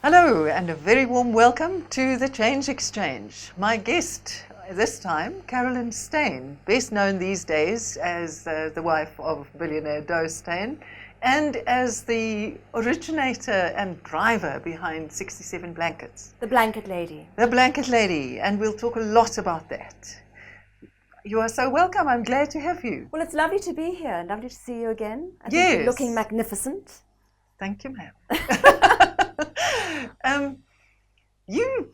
Hello and a very warm welcome to the Change Exchange. My guest this time, Carolyn Steyn, best known these days as the wife of billionaire Douw Steyn and as the originator and driver behind 67 Blankets. The Blanket Lady. The Blanket Lady, and we'll talk a lot about that. You are so welcome. I'm glad to have you. Well, it's lovely to be here. Lovely to see you again. I think Yes. you're looking magnificent. Thank you, ma'am. You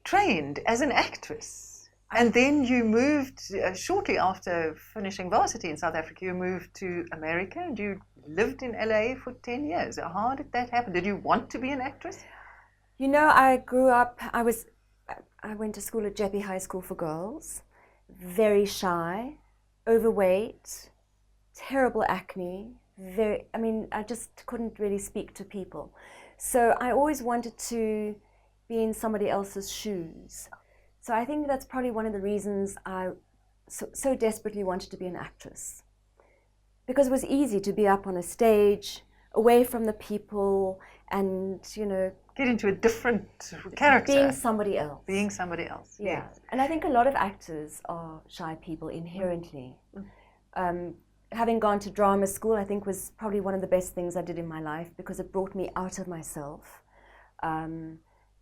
trained as an actress, and then you moved shortly after finishing varsity in South Africa. You moved to America, and you lived in LA for 10 years. How did that happen? Did you want to be an actress? You know, I grew up. I went to school at Jeppe High School for Girls. Very shy, overweight, terrible acne. I just couldn't really speak to people. So I always wanted to be in somebody else's shoes. So I think that's probably one of the reasons I so desperately wanted to be an actress. Because it was easy to be up on a stage, away from the people, and, you know, get into a different character. Being somebody else. Being somebody else, yeah. Yes. And I think a lot of actors are shy people inherently. Having gone to drama school, I think, was probably one of the best things I did in my life because it brought me out of myself,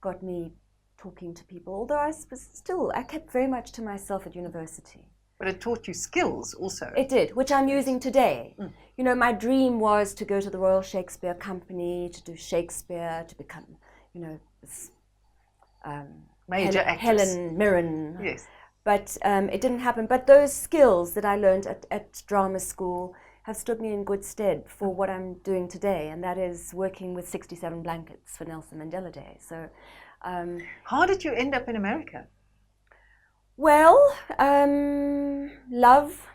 got me talking to people, although I kept very much to myself at university. But it taught you skills also. It did, which I'm using today. You know, my dream was to go to the Royal Shakespeare Company, to do Shakespeare, to become, you know, this major actress. Helen Mirren. Yes. But it didn't happen. But those skills that I learned at drama school have stood me in good stead for what I'm doing today, and that is working with 67 Blankets for Nelson Mandela Day. So, how did you end up in America? Well, love,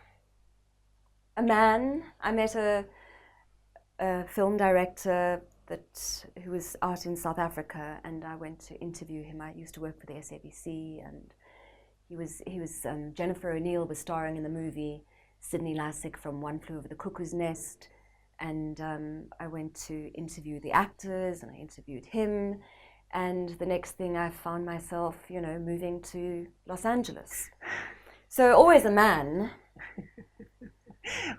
a man. I met a film director who was out in South Africa, and I went to interview him. I used to work for the SABC, and he was Jennifer O'Neill was starring in the movie Sydney Lassick from One Flew Over the Cuckoo's Nest, and I went to interview the actors, and I interviewed him, and the next thing I found myself, you know, moving to Los Angeles. So always a man.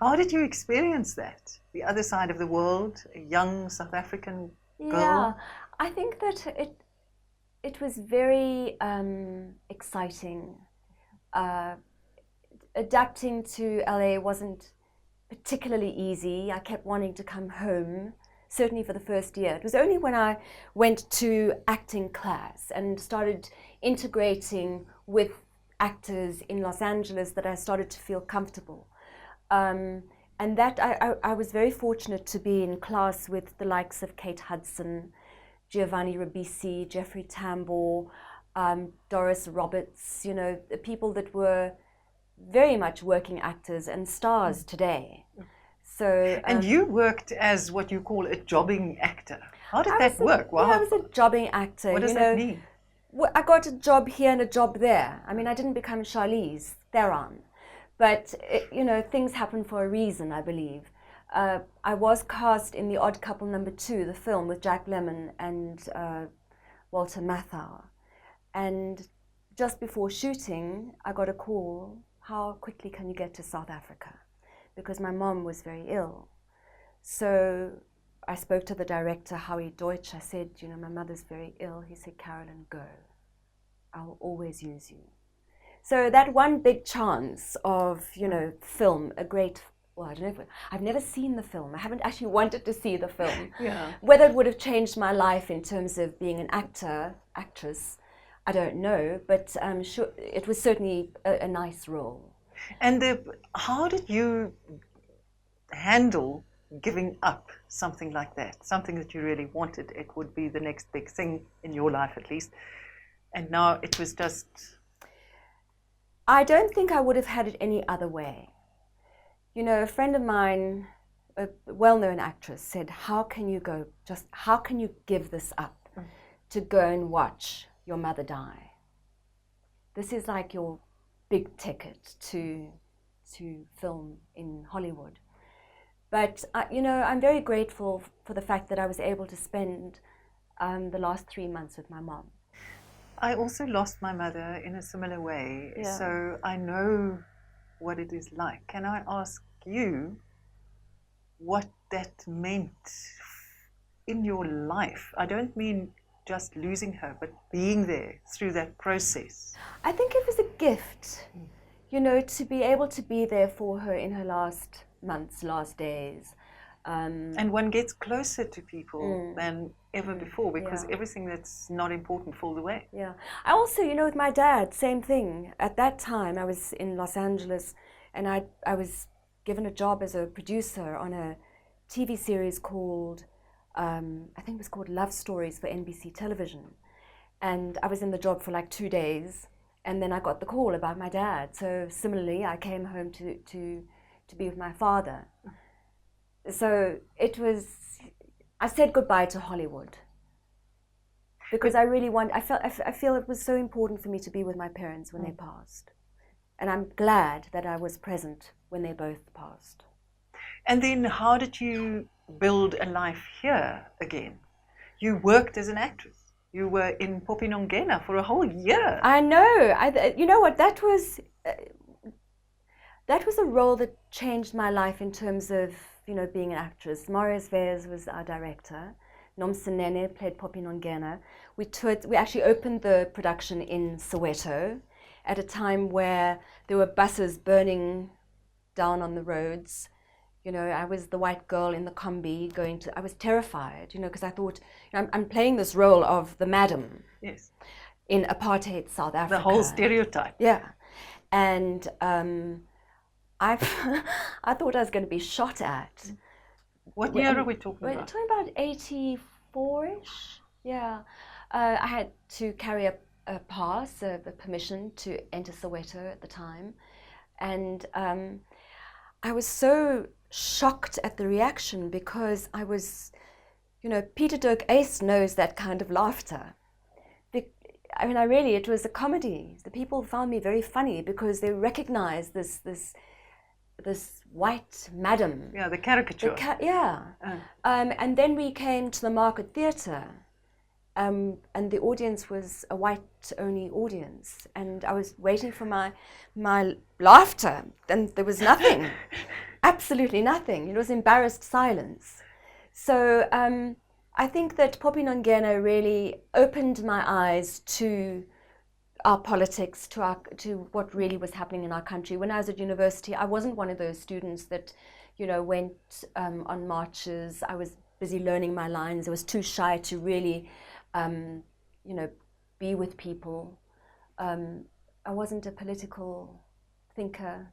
How did you experience that? The other side of the world, a young South African girl? Yeah, I think that it was very exciting. Adapting to LA wasn't particularly easy. I kept wanting to come home, certainly for the first year. It was only when I went to acting class and started integrating with actors in Los Angeles that I started to feel comfortable. And that I was very fortunate to be in class with the likes of Kate Hudson, Giovanni Ribisi, Jeffrey Tambor, Doris Roberts, you know, the people that were very much working actors and stars today. So, and you worked as what you call a jobbing actor. How did that work? Wow. Yeah, I was a jobbing actor. What does that mean? I got a job here and a job there. I mean, I didn't become Charlize Theron, but you know, things happen for a reason, I believe. I was cast in The Odd Couple #2, the film with Jack Lemmon and Walter Matthau. And just before shooting, I got a call, how quickly can you get to South Africa? Because my mom was very ill. So I spoke to the director, Howie Deutsch. I said, you know, my mother's very ill. He said, Carolyn, go. I'll always use you. So that one big chance of, you know, film, I don't know, I've never seen the film. I haven't actually wanted to see the film. Yeah. Whether it would have changed my life in terms of being an actress, I don't know, but I'm sure it was certainly a nice role. And how did you handle giving up something like that, something that you really wanted? It would be the next big thing in your life, at least. And now it was just... I don't think I would have had it any other way. You know, a friend of mine, a well-known actress, said, how can you give this up to go and watch your mother die? This is like your big ticket to film in Hollywood. But, you know, I'm very grateful for the fact that I was able to spend the last 3 months with my mom. I also lost my mother in a similar way, Yeah. so I know what it is like. Can I ask you what that meant in your life? I don't mean just losing her, but being there through that process. I think it was a gift, you know, to be able to be there for her in her last months, last days. And one gets closer to people than ever before, because everything that's not important falls away. Yeah. I also, you know, with my dad, same thing. At that time, I was in Los Angeles, and I was given a job as a producer on a TV series called, I think it was called Love Stories for NBC Television. And I was in the job for like 2 days, and then I got the call about my dad. So similarly, I came home to be with my father. So it was, I said goodbye to Hollywood, because I feel it was so important for me to be with my parents when they passed. And I'm glad that I was present when they both passed. And then how did you build a life here again? You worked as an actress. You were in Papi for a whole year. I know. You know what? That was a role that changed my life in terms of, you know, being an actress. Marius Veyes was our director. Nelson Mandela played Papi Nongena. We actually opened the production in Soweto at a time where there were buses burning down on the roads. You know, I was the white girl in the combi I was terrified, you know, because I thought, you know, I'm playing this role of the madam. Yes. In apartheid South Africa. The whole stereotype. Yeah. And I thought I was going to be shot at. What year are we talking We're about? talking about 84-ish. Yeah. I had to carry a pass, a permission to enter Soweto at the time. And I was so shocked at the reaction, because I was, you know, Peter Dirk Ace knows that kind of laughter. I mean, it was a comedy. The people found me very funny because they recognized this white madam. Yeah, the caricature. And then we came to the Market Theatre, and the audience was a white-only audience, and I was waiting for my laughter, and there was nothing, absolutely nothing. It was embarrassed silence. So I think that Papi Nongena really opened my eyes to our politics, to what really was happening in our country. When I was at university, I wasn't one of those students that, you know, went on marches. I was busy learning my lines. I was too shy to really, you know, be with people. I wasn't a political thinker,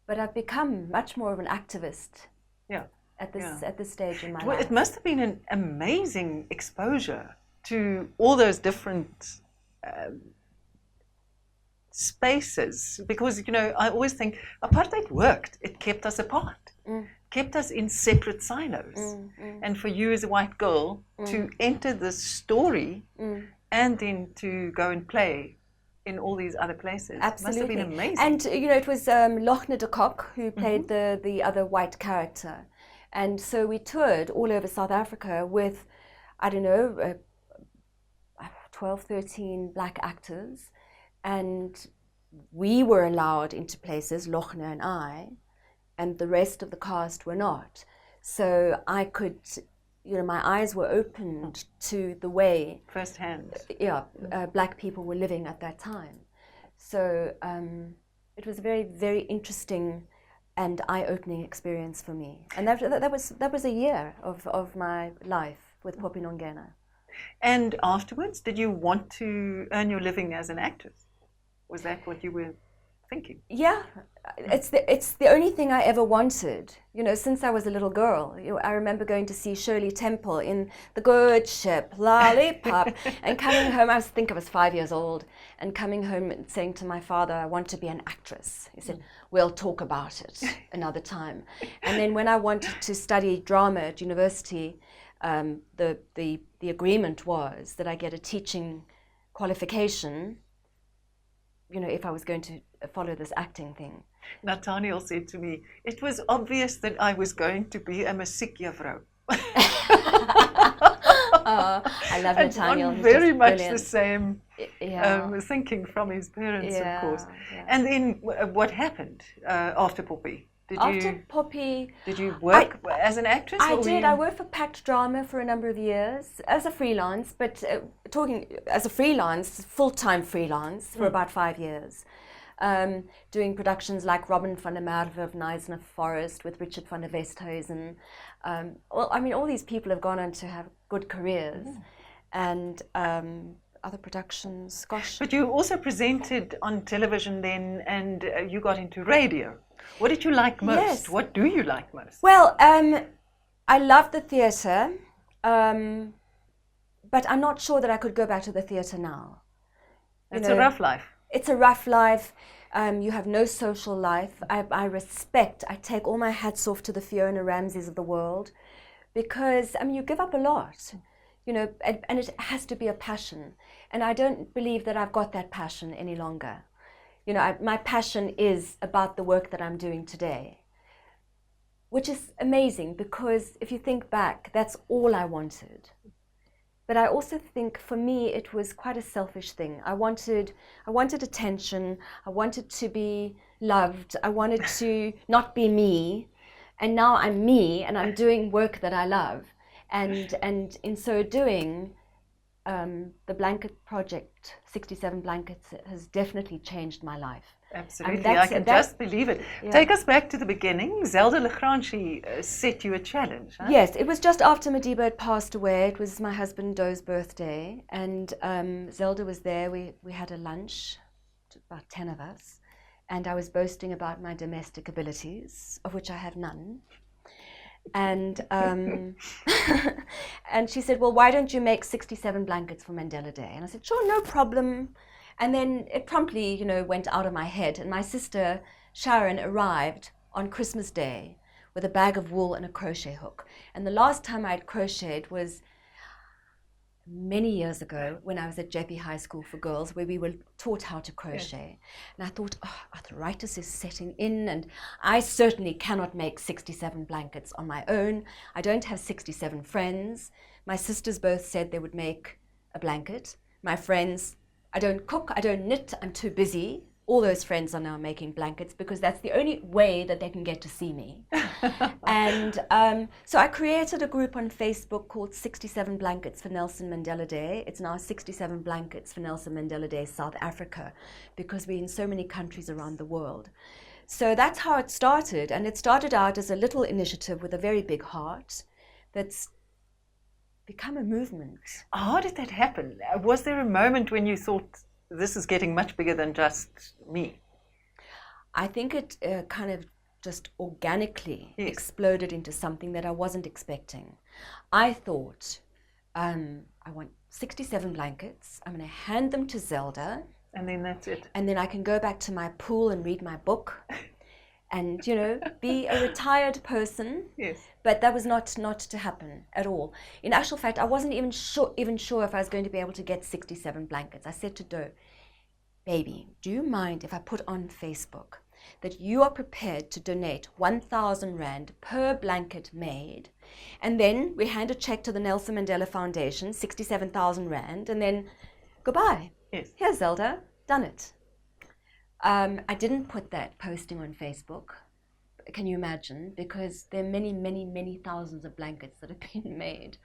but I've become much more of an activist. Yeah. At this stage in my life. It must have been an amazing exposure to all those different spaces, because, you know, I always think apartheid worked. It kept us apart, kept us in separate silos. And for you as a white girl to enter this story and then to go and play in all these other places. Absolutely. Must have been amazing. And, you know, it was Lochner de Kock who played the other white character. And so we toured all over South Africa with, I don't know, 12, 13 black actors. And we were allowed into places, Lochner and I, and the rest of the cast were not. So I could, you know, my eyes were opened to the way firsthand. Black people were living at that time. So it was a very, very interesting and eye-opening experience for me. And that was a year of my life with Papi Nongena. And afterwards, did you want to earn your living as an actress? Was that what you were thinking? Yeah, it's the only thing I ever wanted. You know, since I was a little girl, I remember going to see Shirley Temple in The Good Ship, Lollipop, and coming home. I think I was 5 years old, and coming home and saying to my father, "I want to be an actress." He said, "We'll talk about it another time." And then when I wanted to study drama at university, the agreement was that I get a teaching qualification, you know, if I was going to follow this acting thing. Nathaniel said to me, "It was obvious that I was going to be a musiekjuffrou." I love And Nathaniel. on He's very just much brilliant. the same Yeah. thinking from his parents, Yeah, of course. yeah. And then what happened after Papi? After Papi, did you work as an actress? I or were did. you- I worked for Pact Drama for a number of years as a freelance, but talking as a freelance, full-time freelance for about 5 years. Doing productions like Robin van der Merwe of Neisner Forest with Richard van der Westhuizen. Well, I mean, all these people have gone on to have good careers. And other productions, gosh. But you also presented on television then, and you got into radio. What did you like most? Yes. What do you like most? Well, I love the theatre, but I'm not sure that I could go back to the theatre now. It's a rough life. It's a rough life. You have no social life. I take all my hats off to the Fiona Ramseys of the world, because I mean, you give up a lot, you know, and it has to be a passion. And I don't believe that I've got that passion any longer. You know, my passion is about the work that I'm doing today, which is amazing, because if you think back, that's all I wanted. But I also think for me it was quite a selfish thing. I wanted attention, I wanted to be loved, I wanted to not be me, and now I'm me and I'm doing work that I love. And in so doing, the blanket project, 67 Blankets, has definitely changed my life. Absolutely, I can just believe it. Yeah. Take us back to the beginning. Zelda La Grange set you a challenge, huh? Yes, it was just after Madiba had passed away. It was my husband Douw's birthday, and Zelda was there. We had a lunch, about 10 of us, and I was boasting about my domestic abilities, of which I have none. And and she said, well, why don't you make 67 blankets for Mandela Day? And I said, sure, no problem. And then it promptly, you know, went out of my head. And my sister Sharon arrived on Christmas Day with a bag of wool and a crochet hook. And the last time I had crocheted was many years ago when I was at JP High School for Girls, where we were taught how to crochet. And I thought, oh, arthritis is setting in, and I certainly cannot make 67 blankets on my own. I don't have 67 friends. My sisters both said they would make a blanket. My friends, I don't cook, I don't knit, I'm too busy. All those friends are now making blankets because that's the only way that they can get to see me. And so I created a group on Facebook called 67 Blankets for Nelson Mandela Day. It's now 67 Blankets for Nelson Mandela Day South Africa, because we're in so many countries around the world. So that's how it started. And it started out as a little initiative with a very big heart that's become a movement. How did that happen? Was there a moment when you thought, this is getting much bigger than just me? I think it kind of just organically exploded into something that I wasn't expecting. I thought, I want 67 blankets. I'm going to hand them to Zelda. And then that's it. And then I can go back to my pool and read my book and, you know, be a retired person. Yes. But that was not to happen at all. In actual fact, I wasn't even sure if I was going to be able to get 67 blankets. I said to Douw, baby, do you mind if I put on Facebook that you are prepared to donate 1,000 Rand per blanket made? And then we hand a check to the Nelson Mandela Foundation, 67,000 Rand, and then goodbye. Yes. Here's Zelda, done it. I didn't put that posting on Facebook. Can you imagine? Because there are many, many, many thousands of blankets that have been made.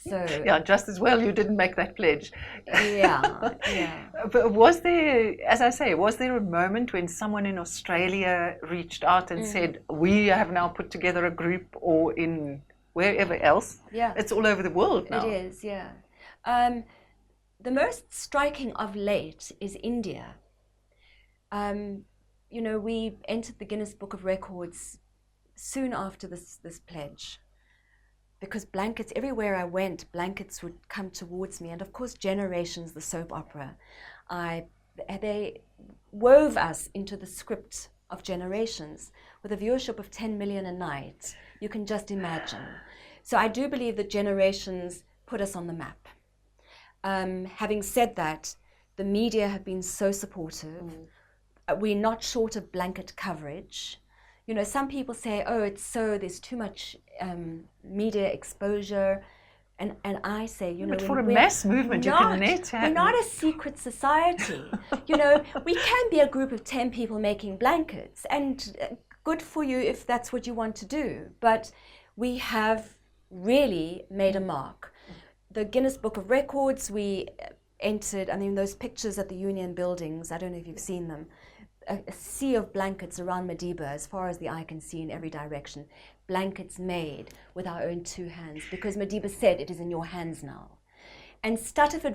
So yeah, just as well you didn't make that pledge. Yeah, yeah. But was there, as I say, was there a moment when someone in Australia reached out and said, we have now put together a group, or in wherever else? Yeah. It's all over the world now. It is, yeah. The most striking of late is India. You know, we entered the Guinness Book of Records soon after this pledge, because blankets, everywhere I went, blankets would come towards me. And of course, Generations, the soap opera, they wove us into the script of Generations with a viewership of 10 million a night. You can just imagine. So I do believe that Generations put us on the map. Having said that, the media have been so supportive. We're not short of blanket coverage. You know, some people say, oh, there's too much media exposure. And I say, you know, but for a mass movement, you can net we're not a secret society. You know, we can be a group of 10 people making blankets, and good for you if that's what you want to do. But we have really made a mark. The Guinness Book of Records, we entered, I mean, those pictures at the Union buildings, I don't know if you've seen them, a sea of blankets around Madiba as far as the eye can see in every direction. Blankets made with our own 2 hands, because Madiba said it is in your hands now. And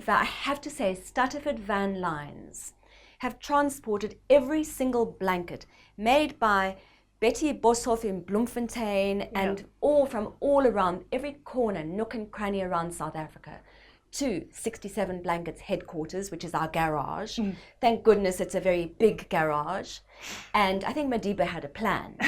I have to say, Stutterford van lines have transported every single blanket made by Betty Boshoff in Bloemfontein and all from all around, every corner, nook and cranny around South Africa, to 67 Blankets headquarters, which is our garage. Thank goodness it's a very big garage. And I think Madiba had a plan.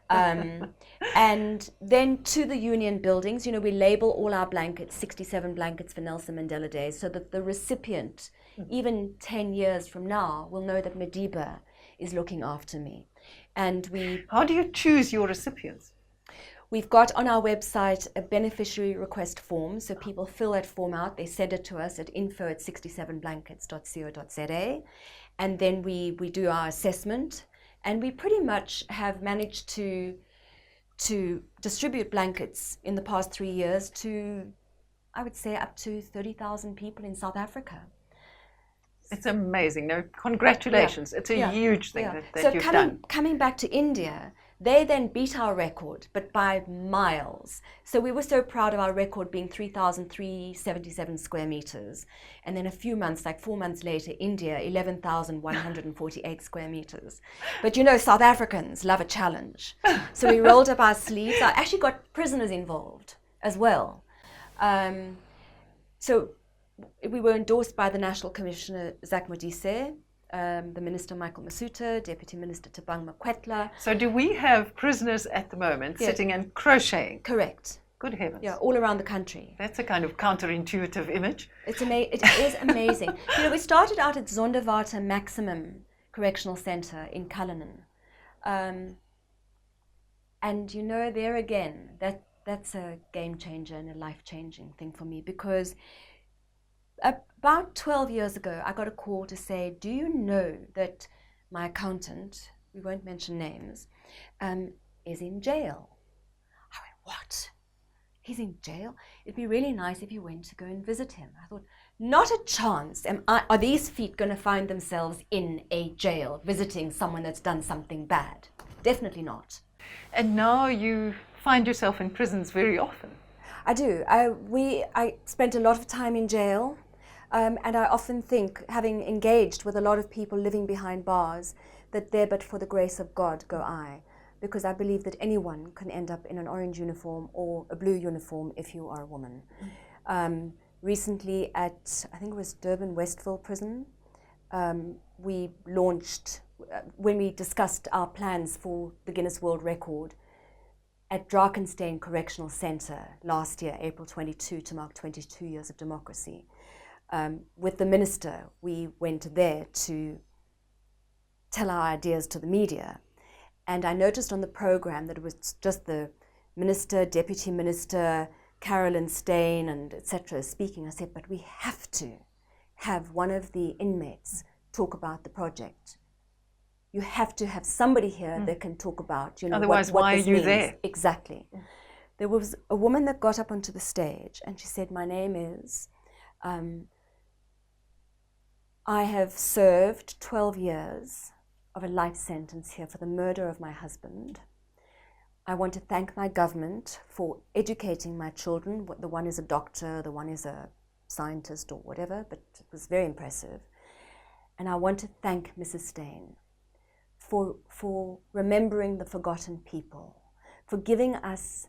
And then to the Union buildings, you know, we label all our blankets, 67 blankets for Nelson Mandela Day, so that the recipient, even 10 years from now, will know that Madiba is looking after me. And How do you choose your recipients? We've got on our website a beneficiary request form, so people fill that form out, they send it to us at info@67blankets.co.za, and then we do our assessment, and we pretty much have managed to distribute blankets in the past 3 years to, I would say, up to 30,000 people in South Africa. It's amazing. No, congratulations. It's a huge thing that you've done. Coming back to India, they then beat our record, but by miles. So we were so proud of our record being 3,377 square meters. And then a few months, like 4 months later, India, 11,148 square meters. But you know, South Africans love a challenge. So we rolled up our sleeves. I actually got prisoners involved as well. So we were endorsed by the National Commissioner, Zak Modise, the Minister Michael Masuta, Deputy Minister Tabang Makwetla. So do we have prisoners at the moment sitting and crocheting? Correct. Good heavens. Yeah, all around the country. That's a kind of counterintuitive image. It is amazing. You know, we started out at Zonderwater Maximum Correctional Centre in Cullinan. And you know, there again, that's a game changer and a life-changing thing for me, because about 12 years ago, I got a call to say, do you know that my accountant, we won't mention names, is in jail? I went, what? He's in jail? It'd be really nice if you went to go and visit him. I thought, not a chance. Are these feet going to find themselves in a jail visiting someone that's done something bad? Definitely not. And now you find yourself in prisons very often. I do. I spent a lot of time in jail. And I often think, having engaged with a lot of people living behind bars, that there but for the grace of God go I. Because I believe that anyone can end up in an orange uniform or a blue uniform if you are a woman. Recently at, I think it was Durban Westville Prison, we launched, when we discussed our plans for the Guinness World Record, at Drakenstein Correctional Centre last year, April 22, to mark 22 years of democracy. With the minister, we went there to tell our ideas to the media. And I noticed on the program that it was just the minister, deputy minister, Carolyn Steyn, and etc. speaking. I said, but we have to have one of the inmates talk about the project. You have to have somebody here that can talk about, you know, otherwise, what why this are you means. there? Exactly. There was a woman that got up onto the stage and she said, my name is... I have served 12 years of a life sentence here for the murder of my husband. I want to thank my government for educating my children. The one is a doctor, the one is a scientist or whatever, but it was very impressive. And I want to thank Mrs. Steyn for remembering the forgotten people, for giving us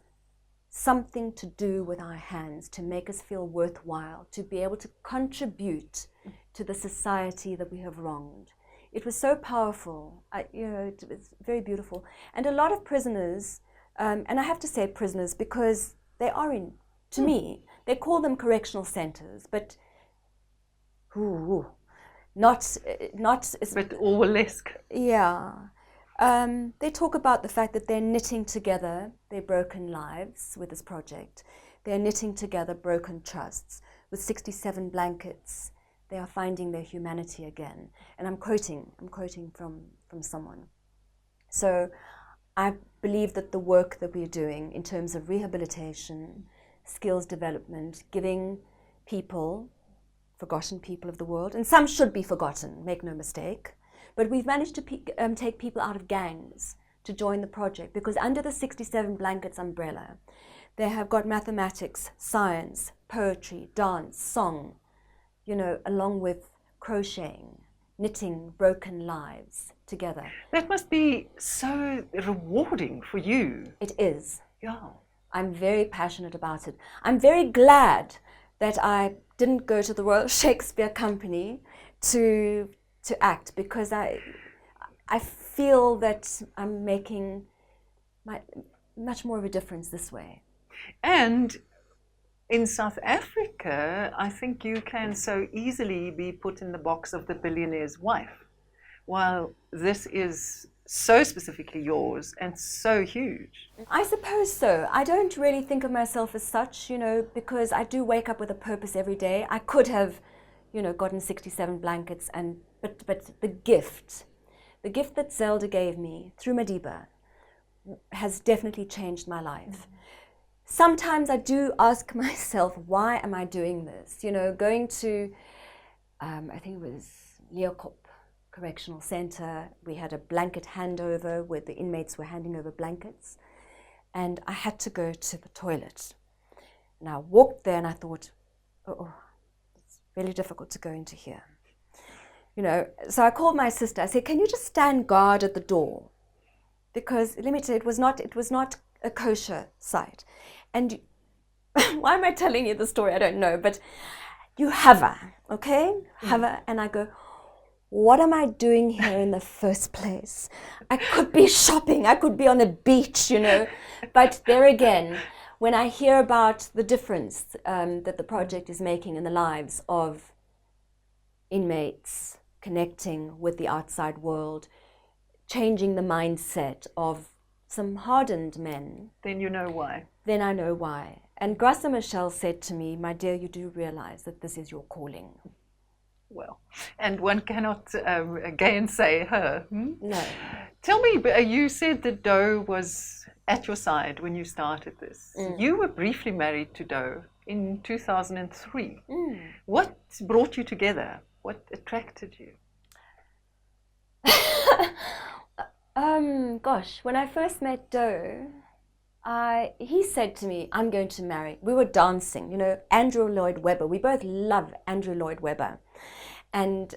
something to do with our hands to make us feel worthwhile, to be able to contribute to the society that we have wronged. It was so powerful, it was very beautiful. And a lot of prisoners, and I have to say prisoners because they are to me, they call them correctional centers, but not but Orwellesque. Yeah. They talk about the fact that they're knitting together their broken lives with this project. They're knitting together broken trusts. With 67 blankets, they are finding their humanity again. And I'm quoting from someone. So I believe that the work that we're doing in terms of rehabilitation, skills development, giving people, forgotten people of the world, and some should be forgotten, make no mistake, but we've managed to take people out of gangs to join the project, because under the 67 blankets umbrella, they have got mathematics, science, poetry, dance, song, along with crocheting, knitting broken lives together. That must be so rewarding for you. It is. Yeah. I'm very passionate about it. I'm very glad that I didn't go to the Royal Shakespeare Company to act, because I feel that I'm making much more of a difference this way. And in South Africa, I think you can so easily be put in the box of the billionaire's wife, while this is so specifically yours and so huge. I suppose so. I don't really think of myself as such, because I do wake up with a purpose every day. I could have, gotten 67 blankets, but the gift that Zelda gave me through Madiba has definitely changed my life. Sometimes I do ask myself, why am I doing this? Going to, I think it was Leeuwkop Correctional Center, we had a blanket handover where the inmates were handing over blankets, and I had to go to the toilet. And I walked there and I thought, it's really difficult to go into here. So I called my sister. I said, can you just stand guard at the door? Because let me tell you, it was not a kosher site. And why am I telling you the story? I don't know, but you hover, okay? Hover, and I go, what am I doing here in the first place? I could be shopping, I could be on a beach, But there again, when I hear about the difference that the project is making in the lives of inmates, connecting with the outside world, changing the mindset of some hardened men. Then you know why. Then I know why. And Grâce Michel said to me, my dear, you do realize that this is your calling. Well, and one cannot gainsay her. No. Tell me, you said that Douw was at your side when you started this. You were briefly married to Douw in 2003. What brought you together? What attracted you? Gosh, when I first met Douw, he said to me, I'm going to marry. We were dancing, Andrew Lloyd Webber. We both love Andrew Lloyd Webber. And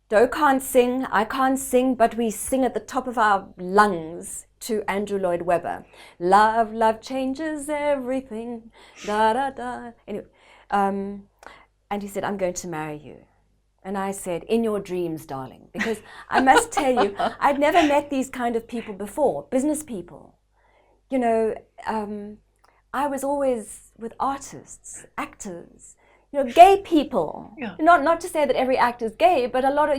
Douw can't sing, I can't sing, but we sing at the top of our lungs to Andrew Lloyd Webber. Love, love changes everything, da da da. Anyway, and he said, I'm going to marry you. And I said, in your dreams, darling, because I must tell you, I'd never met these kind of people before, business people. I was always with artists, actors, gay people. Yeah. Not to say that every actor is gay, but a lot of,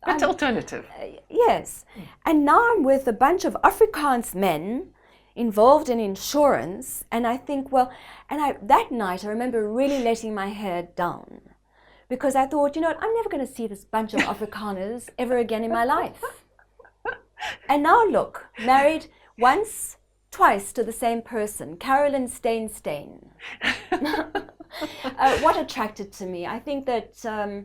It's alternative. Yes. And now I'm with a bunch of Afrikaans men involved in insurance, and I think, that night I remember really letting my hair down. Because I thought, I'm never going to see this bunch of Afrikaners ever again in my life. And now look, married once, twice to the same person, Carolyn Steyn. What attracted to me? I think that, I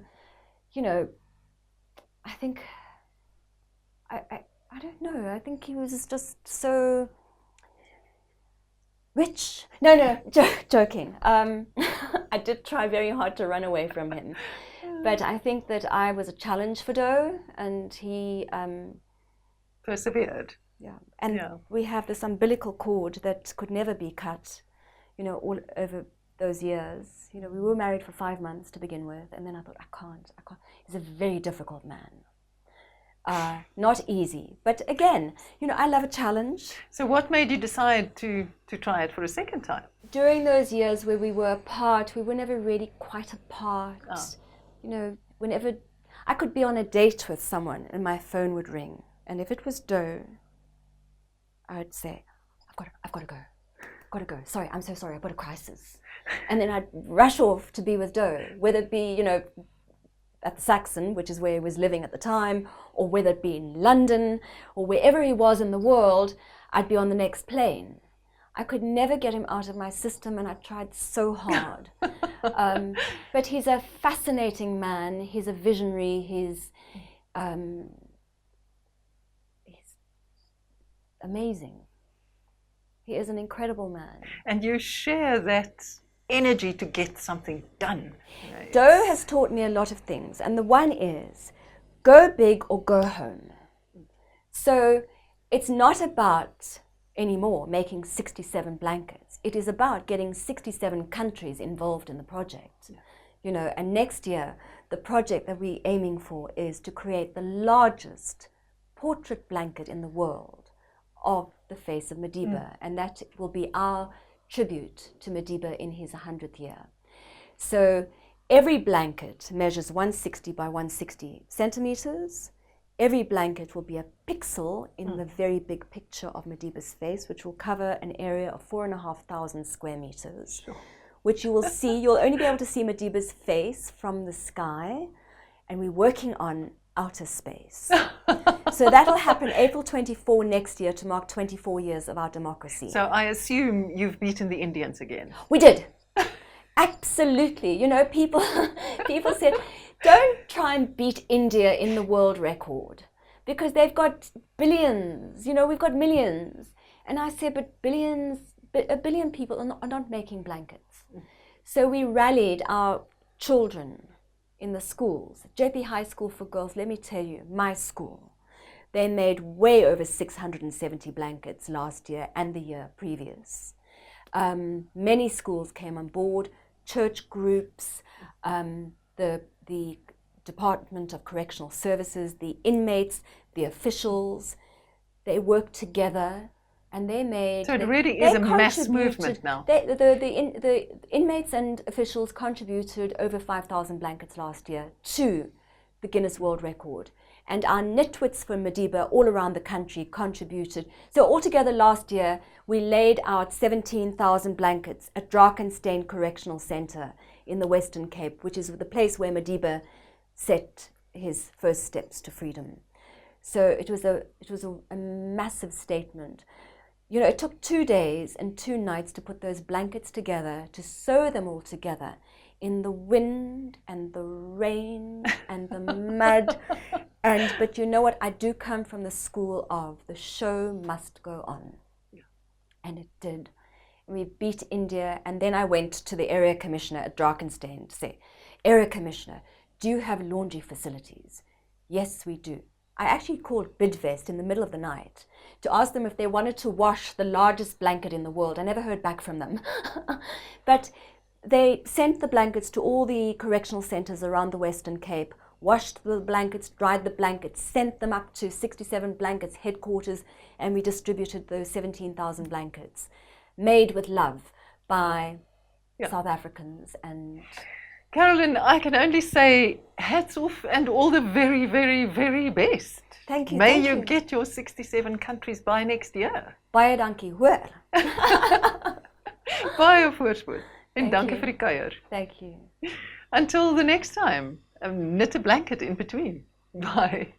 don't know. I think he was just so rich. No, joking. I did try very hard to run away from him. But I think that I was a challenge for Douw, and he persevered. Yeah, and we have this umbilical cord that could never be cut, all over those years. We were married for 5 months to begin with, and then I thought, I can't. He's a very difficult man. Not easy, but again, I love a challenge. So what made you decide to try it for a second time? During those years where we were apart, we were never really quite apart. Whenever I could be on a date with someone and my phone would ring, and if it was Douw, I would say, I've got to go. got to go. Sorry, I'm so sorry. I've got a crisis. And then I'd rush off to be with Douw, whether it be, at the Saxon, which is where he was living at the time, or whether it be in London, or wherever he was in the world, I'd be on the next plane. I could never get him out of my system, and I tried so hard. But he's a fascinating man. He's a visionary. He's amazing. He is an incredible man. And you share that energy to get something done. Douw has taught me a lot of things, and the one is go big or go home. So it's not about anymore making 67 blankets. It is about getting 67 countries involved in the project. And next year the project that we're aiming for is to create the largest portrait blanket in the world of the face of Madiba, and that will be our tribute to Madiba in his 100th year. So every blanket measures 160 by 160 centimeters. Every blanket will be a pixel in the very big picture of Madiba's face, which will cover an area of 4,500 square meters, which you will see. You'll only be able to see Madiba's face from the sky, and we're working on outer space. So that'll happen April 24 next year to mark 24 years of our democracy. So I assume you've beaten the Indians again. We did. Absolutely. People said, don't try and beat India in the world record because they've got billions, we've got millions. And I said, but a billion people are not making blankets. So we rallied our children in the schools. JP High School for Girls, let me tell you, my school, they made way over 670 blankets last year and the year previous. Many schools came on board, church groups, the Department of Correctional Services, the inmates, the officials, they worked together and they made... So it really is a mass movement now. The inmates and officials contributed over 5,000 blankets last year to the Guinness World Record. And our Knitwits for Madiba all around the country contributed. So altogether last year, we laid out 17,000 blankets at Douw Steyn Correctional Centre in the Western Cape, which is the place where Madiba set his first steps to freedom. So it was a massive statement. It took 2 days and 2 nights to put those blankets together, to sew them all together in the wind and the rain and the mud. But you know what? I do come from the school of the show must go on. Yeah. And it did. We beat India, and then I went to the area commissioner at Douw Steyn to say, Area Commissioner, do you have laundry facilities? Yes, we do. I actually called Bidvest in the middle of the night to ask them if they wanted to wash the largest blanket in the world. I never heard back from them. But they sent the blankets to all the correctional centers around the Western Cape, washed the blankets, dried the blankets, sent them up to 67 Blankets headquarters, and we distributed those 17,000 blankets, made with love by South Africans. And Carolyn, I can only say hats off and all the very, very, very best. Thank you. May you get your 67 countries by next year. Baie dankie, hoor. Baie voorspoed. En dankie vir die kuier. Thank you. Until the next time, knit a blanket in between. Bye.